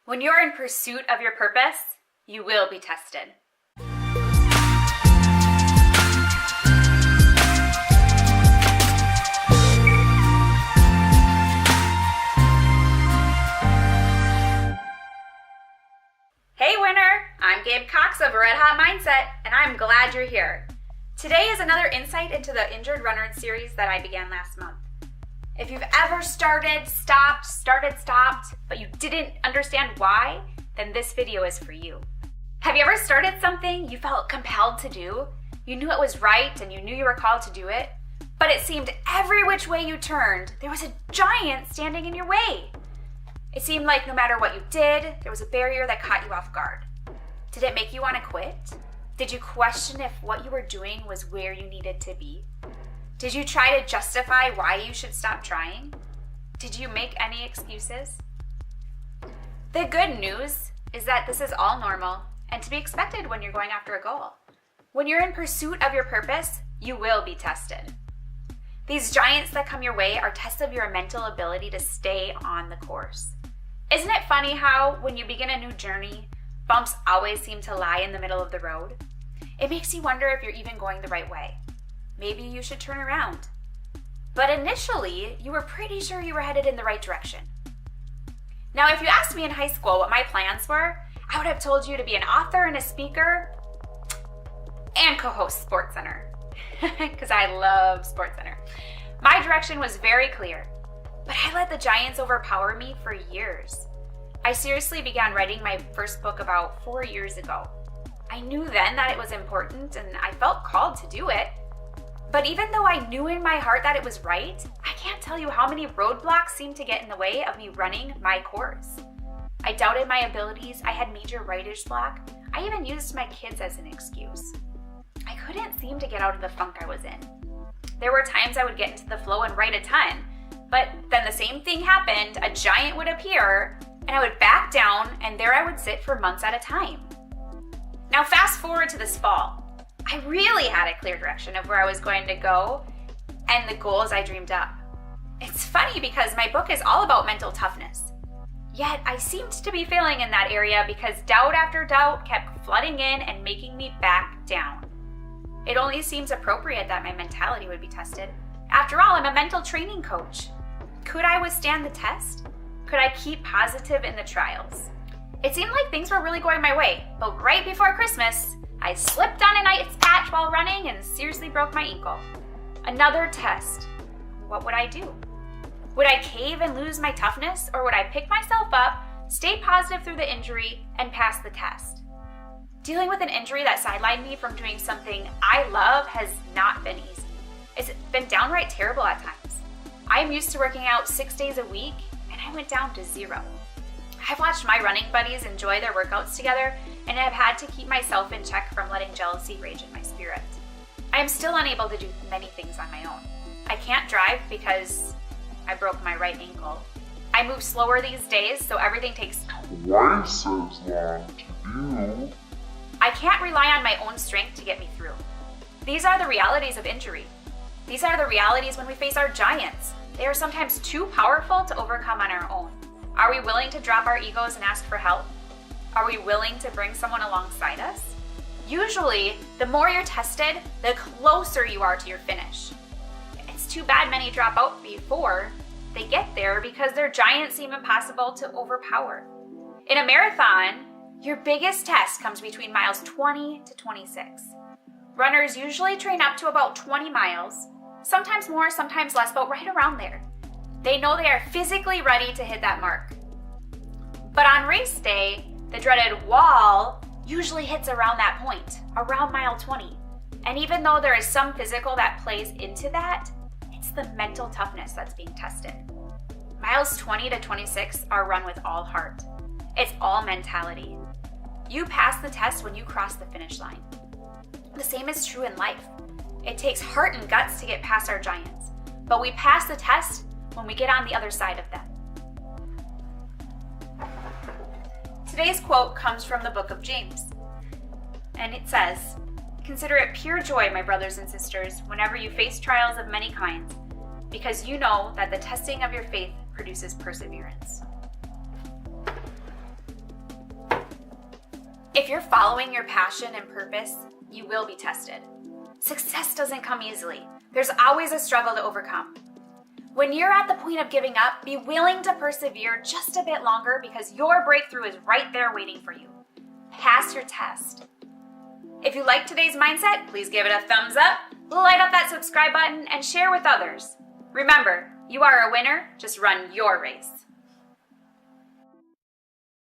When you're in pursuit of your purpose, you will be tested. Hey winner! I'm Gabe Cox of Red Hot Mindset, and I'm glad you're here. Today is another insight into the Injured Runner series that I began last month. If you've ever started, stopped, but you didn't understand why, then this video is for you. Have you ever started something you felt compelled to do? You knew it was right and you knew you were called to do it, but it seemed every which way you turned, there was a giant standing in your way. It seemed like no matter what you did, there was a barrier that caught you off guard. Did it make you want to quit? Did you question if what you were doing was where you needed to be? Did you try to justify why you should stop trying? Did you make any excuses? The good news is that this is all normal and to be expected when you're going after a goal. When you're in pursuit of your purpose, you will be tested. These giants that come your way are tests of your mental ability to stay on the course. Isn't it funny how, when you begin a new journey, bumps always seem to lie in the middle of the road? It makes you wonder if you're even going the right way. Maybe you should turn around. But initially, you were pretty sure you were headed in the right direction. Now, if you asked me in high school what my plans were, I would have told you to be an author and a speaker and co-host SportsCenter, because I love SportsCenter. My direction was very clear, but I let the giants overpower me for years. I seriously began writing my first book about 4 years ago. I knew then that it was important and I felt called to do it. But even though I knew in my heart that it was right, I can't tell you how many roadblocks seemed to get in the way of me running my course. I doubted my abilities, I had major writer's block, I even used my kids as an excuse. I couldn't seem to get out of the funk I was in. There were times I would get into the flow and write a ton, but then the same thing happened, a giant would appear, and I would back down, and there I would sit for months at a time. Now fast forward to this fall. I really had a clear direction of where I was going to go and the goals I dreamed up. It's funny because my book is all about mental toughness. Yet I seemed to be failing in that area because doubt after doubt kept flooding in and making me back down. It only seems appropriate that my mentality would be tested. After all, I'm a mental training coach. Could I withstand the test? Could I keep positive in the trials? It seemed like things were really going my way, but right before Christmas, I slipped on an ice patch while running and seriously broke my ankle. Another test. What would I do? Would I cave and lose my toughness, or would I pick myself up, stay positive through the injury, and pass the test? Dealing with an injury that sidelined me from doing something I love has not been easy. It's been downright terrible at times. I'm used to working out 6 days a week, and I went down to 0. I've watched my running buddies enjoy their workouts together, and I've had to keep myself in check from letting jealousy rage in my spirit. I am still unable to do many things on my own. I can't drive because I broke my right ankle. I move slower these days, so everything takes twice as long to do. I can't rely on my own strength to get me through. These are the realities of injury. These are the realities when we face our giants. They are sometimes too powerful to overcome on our own. Are we willing to drop our egos and ask for help? Are we willing to bring someone alongside us? Usually, the more you're tested, the closer you are to your finish. It's too bad many drop out before they get there because their giants seem impossible to overpower. In a marathon, your biggest test comes between miles 20 to 26. Runners usually train up to about 20 miles, sometimes more, sometimes less, but right around there. They know they are physically ready to hit that mark. But on race day, the dreaded wall usually hits around that point, around mile 20. And even though there is some physical that plays into that, it's the mental toughness that's being tested. Miles 20 to 26 are run with all heart. It's all mentality. You pass the test when you cross the finish line. The same is true in life. It takes heart and guts to get past our giants, but we pass the test when we get on the other side of them. Today's quote comes from the book of James, and it says, "Consider it pure joy, my brothers and sisters, whenever you face trials of many kinds, because you know that the testing of your faith produces perseverance." you're following your passion and purpose, you will be tested. Success doesn't come easily. There's always a struggle to overcome. When you're at the point of giving up, be willing to persevere just a bit longer because your breakthrough is right there waiting for you. Pass your test. If you liked today's mindset, please give it a thumbs up, light up that subscribe button, and share with others. Remember, you are a winner, just run your race.